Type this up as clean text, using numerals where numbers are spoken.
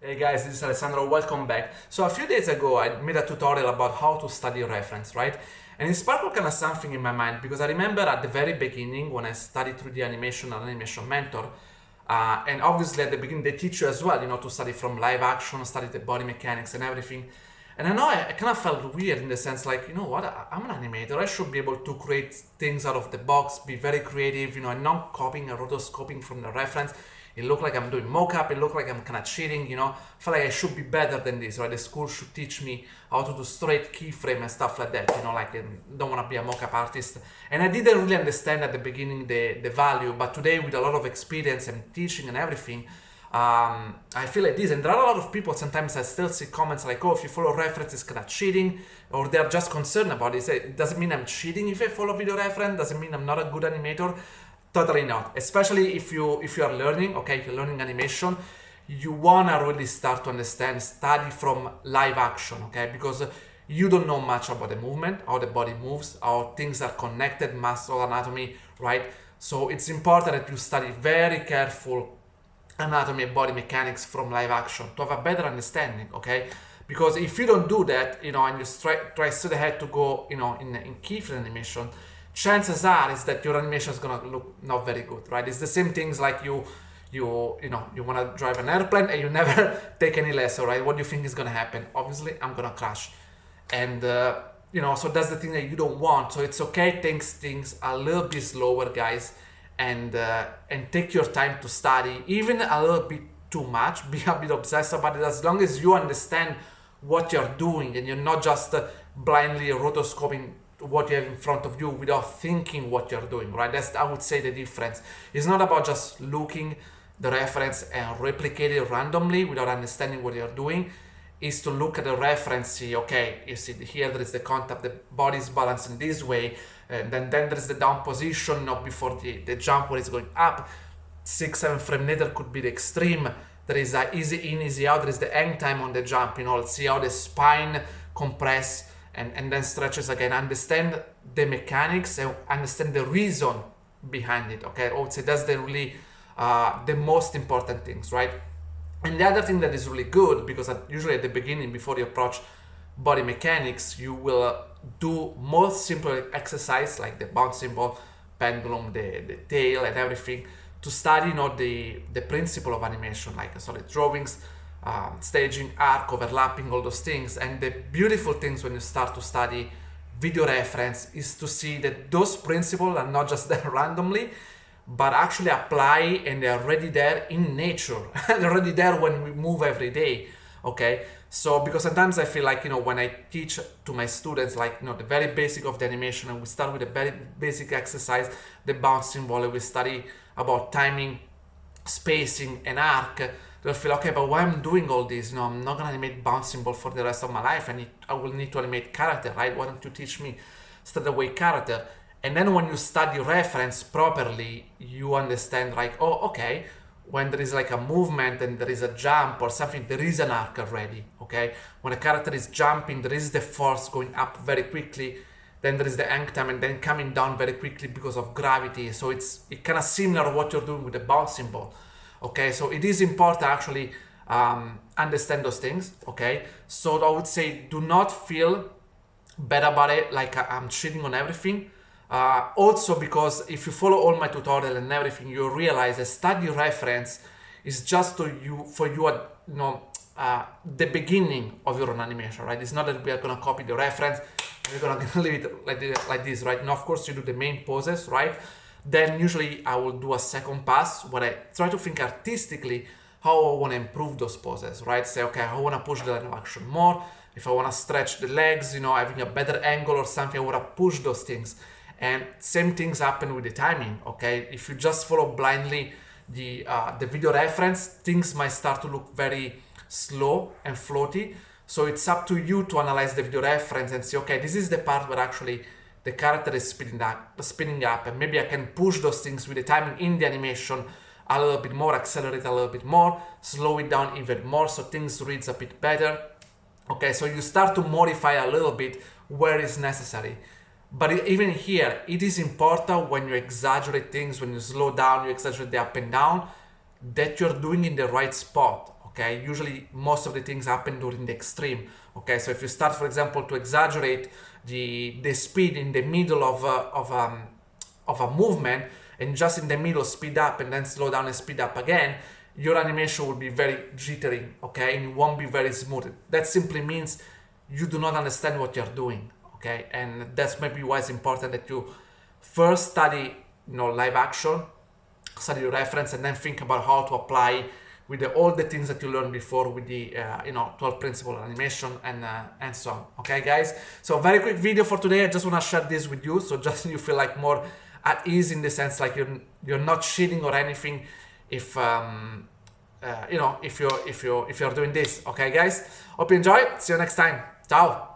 Hey guys, this is Alessandro, welcome back. So a few days ago I made a tutorial about how to study reference, right? And it sparkled kind of something in my mind because I remember at the very beginning when I studied 3D animation and Animation Mentor, and obviously at the beginning they teach you as well, to study from live action, study the body mechanics and everything. And I know I kind of felt weird in the sense like, you know what, I'm an animator, I should be able to create things out of the box, be very creative, and not copying or rotoscoping from the reference. It looked like I'm doing mocap, it looked like I'm kind of cheating, I feel like I should be better than this, right? The school should teach me how to do straight keyframe and stuff like that, like I don't want to be a mocap artist. And I didn't really understand at the beginning the value, but today with a lot of experience and teaching and everything, I feel like this. And there are a lot of people, sometimes I still see comments like, oh, if you follow reference, it's kind of cheating, or they're just concerned about it. It doesn't mean I'm cheating if I follow video reference, doesn't mean I'm not a good animator. Totally not. Especially if you are learning, okay, if you're learning animation, you wanna really start to understand, study from live action, okay, because you don't know much about the movement, how the body moves, how things are connected, muscle anatomy, right? So it's important that you study very careful anatomy and body mechanics from live action to have a better understanding, okay? Because if you don't do that, and you try straight ahead to go, in keyframe animation, chances are is that your animation is gonna look not very good, right? It's the same things like you want to drive an airplane and you never take any lesson, right? What do you think is gonna happen? Obviously, I'm gonna crash, and so that's the thing that you don't want. So it's okay, take things a little bit slower, guys, and take your time to study, even a little bit too much. Be a bit obsessed about it, as long as you understand what you're doing and you're not just blindly rotoscoping what you have in front of you without thinking what you're doing, right? That's, I would say, the difference. It's not about just looking the reference and replicate it randomly without understanding what you're doing. Is to look at the reference, see, okay, you see here there is the contact, the body is balanced in this way, and then there is the down position, not before the jump where it's going up. 6-7 frame later could be the extreme. There is a easy in, easy out, there is the hang time on the jump, let's see how the spine compress and then stretches again. Understand the mechanics and understand the reason behind it, okay? I would say that's the most important things, right? And the other thing that is really good, because usually at the beginning, before you approach body mechanics, you will do more simple exercise like the bouncing ball, pendulum, the tail and everything, to study the principle of animation, like solid drawings, staging, arc, overlapping, all those things. And the beautiful things when you start to study video reference is to see that those principles are not just there randomly, but actually apply, and they're already there in nature. They're already there when we move every day, okay? So because sometimes I feel like, when I teach to my students, like, the very basic of the animation, and we start with a very basic exercise, the bouncing ball, and we study about timing, spacing, and arc, they'll feel, okay, but why I'm doing all this? I'm not gonna animate bouncing ball for the rest of my life. I will need to animate character, right? Why don't you teach me straight away character? And then when you study reference properly, you understand, like, oh, okay, when there is like a movement and there is a jump or something, there is an arc already, okay? When a character is jumping, there is the force going up very quickly, then there is the hang time and then coming down very quickly because of gravity. So it's kind of similar to what you're doing with the bouncing ball, okay? So it is important actually understand those things, okay? So I would say do not feel bad about it, like I'm cheating on everything. Also, because if you follow all my tutorial and everything, you realize that study reference is just for you at the beginning of your own animation, right? It's not that we are gonna copy the reference and we're gonna leave it like this, right? Now, of course, you do the main poses, right? Then usually I will do a second pass where I try to think artistically how I want to improve those poses, right? Say, okay, I want to push the line of action more. If I want to stretch the legs, having a better angle or something, I want to push those things. And same things happen with the timing, okay? If you just follow blindly the video reference, things might start to look very slow and floaty. So it's up to you to analyze the video reference and say, okay, this is the part where actually the character is spinning up, and maybe I can push those things with the timing in the animation a little bit more, accelerate a little bit more, slow it down even more so things reads a bit better. Okay, so you start to modify a little bit where is necessary. But even here, it is important when you exaggerate things, when you slow down, you exaggerate the up and down, that you're doing in the right spot. okay? Usually most of the things happen during the extreme, okay? So if you start, for example, to exaggerate the speed in the middle of a movement, and just in the middle speed up and then slow down and speed up again, your animation will be very jittery, okay? And it won't be very smooth. That simply means you do not understand what you're doing, okay? And that's maybe why it's important that you first study, live action, study your reference, and then think about how to apply with all the things that you learned before with the 12 principles of animation and so on. Okay, guys? So very quick video for today. I just want to share this with you, so just you feel like more at ease in the sense like you're not cheating or anything if if you're doing this. Okay, guys? Hope you enjoy. See you next time. Ciao.